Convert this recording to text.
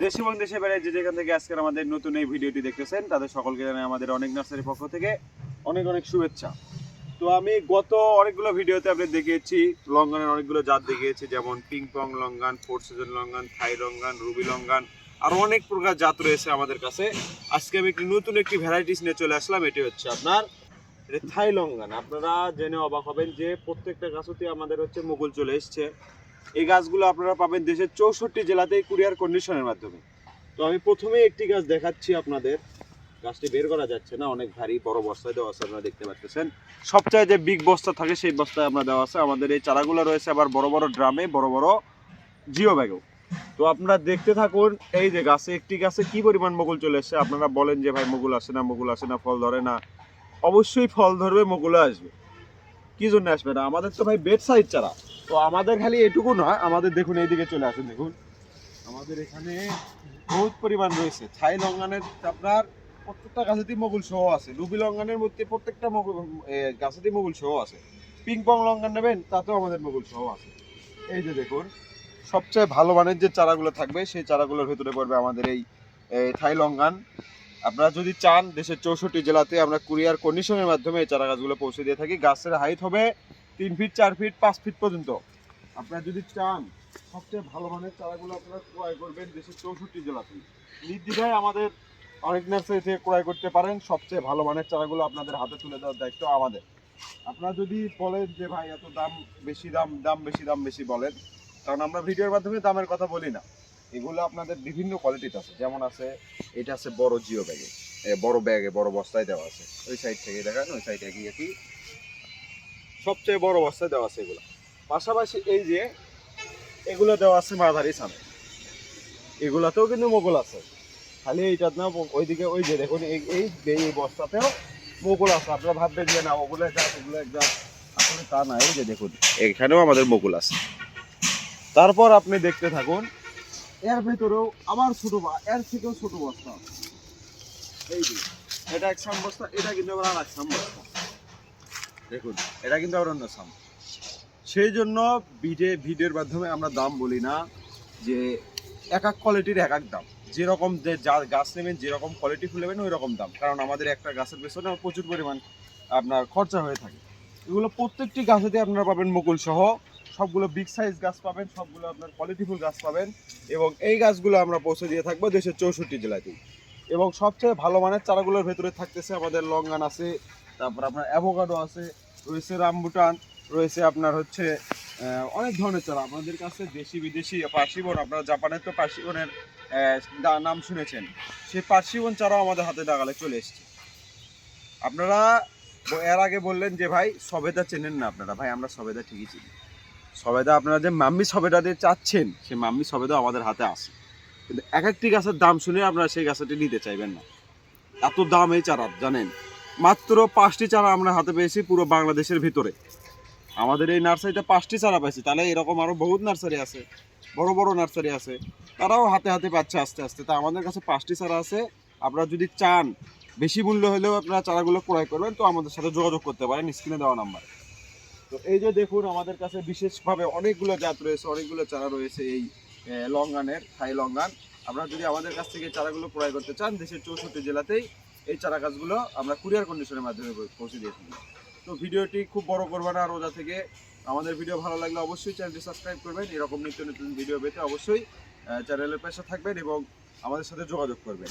দেশ এবং দেশের বাইরে যে যেখান থেকে আজকের আমাদের নতুন এই ভিডিওটি দেখতেছেন তাদের সকলকে জানাই আমাদের অনেক নার্সারির পক্ষ থেকে অনেক অনেক শুভেচ্ছা। তো আমি গত অনেকগুলো ভিডিওতে আপনি দেখিয়েছি লঙ্গানের অনেকগুলো জাত দেখিয়েছি, যেমন ping pong longan, four season longan, Thai longan, ruby longan, আরও অনেক প্রকার জাত রয়েছে আমাদের কাছে। আজকে আমি নতুন একটি ভ্যারাইটিস নিয়ে চলে আসলাম। এটি হচ্ছে আপনার থাই লঙ্গান। আপনারা জেনে অবাক হবেন যে প্রত্যেকটা গাছতে আমাদের হচ্ছে মুকুল চলে এসছে। এই গাছগুলো আপনারা পাবেন দেশের 64 জেলাতেই কুরিয়ার কন্ডিশনের মাধ্যমে। তো আমি প্রথমে একটি গাছ দেখাচ্ছি আপনাদের। গাছটি বের করা যাচ্ছে না, অনেক ভারী, বড় বস্তায় দেওয়া আছে, আপনারা দেখতে পাচ্ছেন। সবচাইতে যে বিগ বস্তা থাকে সেই বস্তায় আমরা দেওয়া আছে। আমাদের এই চারাগুলো রয়েছে আবার বড় বড় ড্রামে, বড় বড় জিও ব্যাগেও। তো আপনারা দেখতে থাকুন। এই যে গাছে একটি গাছে কি পরিমাণ মুকুল চলে এসছে। আপনারা বলেন যে ভাই মুকুল আসে না, মুকুল আসে না, ফল ধরে না। অবশ্যই ফল ধরবে, মুকুলও আসবে। কি জন্য আসবে না? আমাদের তো ভাই বেড সাইড চারা। তো আমাদের খালি এটুকু নয়, আমাদের দেখুন এইদিকে চলে আসুন, দেখুন আমাদের এখানে বহুত পরিমাণ রয়েছে। থাই লঙ্গানের আপনার প্রত্যেকটা গাছেতেই মুকুল সহ আছে। রুবি লঙ্গানের মধ্যে প্রত্যেকটা গাছেতেই মুকুল সহ আছে। পিং পং লঙ্গান নেবেন তাতেও আমাদের মুকুল সহ আছে। এই যে দেখুন, সবচেয়ে ভালো মানের যে চারাগুলো থাকবে সেই চারাগুলোর ভেতরে পড়বে আমাদের এই থাই লঙ্গান। আপনারা যদি চান দেশের 64 জেলাতে আমরা কুরিয়ার কন্ডিশনের মাধ্যমে এই চারা গাছগুলো পৌঁছে দিয়ে থাকি। গাছের হাইট হবে 3 ফিট, 4 ফিট, 5 ফিট পর্যন্ত। আপনারা যদি চান সবচেয়ে ভালো মানের চারাগুলো আপনারা ক্রয় করবেন দেশের 64 জেলাতেই। নির্দ্বিধায় আমাদের অনেক নার্সারি থেকে ক্রয় করতে পারেন। সবচেয়ে ভালো মানের চারাগুলো আপনাদের হাতে তুলে দেওয়ার দায়িত্ব আমাদের। আপনারা যদি বলেন যে ভাই এত দাম বেশি, দাম বেশি, দাম বেশি বলেন, কারণ আমরা ভিডিওর মাধ্যমে দামের কথা বলি না। এগুলো আপনাদের বিভিন্ন কোয়ালিটিতে আছে। যেমন আছে, এটা আছে বড় জিও ব্যাগে, বড় ব্যাগে, বড় বস্তায় দেওয়া আছে। ওই সাইড থেকে দেখেন, ওই সাইডে কি কি সবচেয়ে বড় বস্তায় দেওয়া আছে এগুলো। পাশাপাশি এই যে এগুলো দেওয়া আছে মাঝারি সামনে, এগুলাতেও কিন্তু মুকুল আছে। খালি এইটা না, ওইদিকে ওই যে দেখুন এই বস্তাতেও মুকুল আছে। আপনারা ভাববেন যে না ওগুলো জাত, ওগুলো এক জাত, আসলে তা না। এই যে দেখুন এখানেও আমাদের মুকুল আছে। তারপর আপনি দেখতে থাকুন, এর ভেতরেও আবার ছোট, এর থেকেও ছোট বস্তা আছে। এই যে এটা এক সাম বস্তা, এটা কিন্তু আবার আর এক সাম বস্তা। দেখুন এটা কিন্তু আবার অন্য সাম। সেই জন্য ভিডিওর মাধ্যমে আমরা দাম বলি না, যে এক এক কোয়ালিটির এক এক দাম। যেরকম যে গাছ নেবেন, যেরকম কোয়ালিটি ফুল নেবেন ওই রকম দাম। কারণ আমাদের একটা গাছের পেছনে প্রচুর পরিমাণ আপনার খরচা হয়ে থাকে। এগুলো প্রত্যেকটি গাছেতে আপনারা পাবেন মুকুল সহ। সবগুলো বিগ সাইজ গাছ পাবেন, সবগুলো আপনার কোয়ালিটিফুল গাছ পাবেন। এবং এই গাছগুলো আমরা পৌঁছে দিয়ে থাকবো দেশের 64 জেলাতেই। এবং সবচেয়ে ভালো মানের চারাগুলোর ভেতরে থাকতেছে আমাদের লঙ্গান আছে, তারপর আপনার অ্যাভোকাডো আছে, রয়েছে রামবুটান, রয়েছে আপনার হচ্ছে অনেক ধরনের চারা আমাদের কাছে, দেশি বিদেশি। পার্সিবন, আপনারা জাপানের তো পার্সিবনের নাম শুনেছেন, সেই পার্সিবন চারাও আমাদের হাতে দাগালে চলে এসছে। আপনারা এর আগে বললেন যে ভাই সবেদা চেনেন না আপনারা। ভাই আমরা সবেদা ঠিকই চিনি। সবেদা আপনারা যে মাম্মি সবেদা দিয়ে চাচ্ছেন, সেই মাম্মি সবেদা আমাদের হাতে আসে। কিন্তু এক একটি গাছের দাম শুনে আপনারা সেই গাছটি নিতে চাইবেন না। এত দাম এই চারা, জানেন? মাত্র 5টি চারা আমরা হাতে পেয়েছি পুরো বাংলাদেশের ভিতরে। আমাদের এই নার্সারিতে 5টি চারা পাইছি। তাহলে এরকম আরও বহুত নার্সারি আছে, বড় বড় নার্সারি আছে, তারাও হাতে হাতে পাচ্ছে আস্তে আস্তে। তা আমাদের কাছে 5টি চারা আছে। আপনারা যদি চান বেশি মূল্য হলেও আপনারা চারাগুলো ক্রয় করবেন, তো আমাদের সাথে যোগাযোগ করতে পারেন স্ক্রিনে দেওয়া নাম্বারে। তো এই যে দেখুন আমাদের কাছে বিশেষভাবে অনেকগুলো জাত রয়েছে, অনেকগুলো চারা রয়েছে এই লঙ্গানের, থাই লঙ্গান। আপনারা যদি আমাদের কাছ থেকে চারাগুলো ক্রয় করতে চান, দেশের 64 জেলাতেই এই চারা গাছগুলো আমরা কুরিয়ার কন্ডিশনের মাধ্যমে পৌঁছে দিয়ে থাকি। তো ভিডিওটি খুব বড় করবে না রোজা থেকে। আমাদের ভিডিও ভালো লাগলে অবশ্যই চ্যানেলটি সাবস্ক্রাইব করবেন। এরকম নিত্য নতুন ভিডিও পেতে অবশ্যই চ্যানেলের পাশে থাকবেন এবং আমাদের সাথে যোগাযোগ করবেন।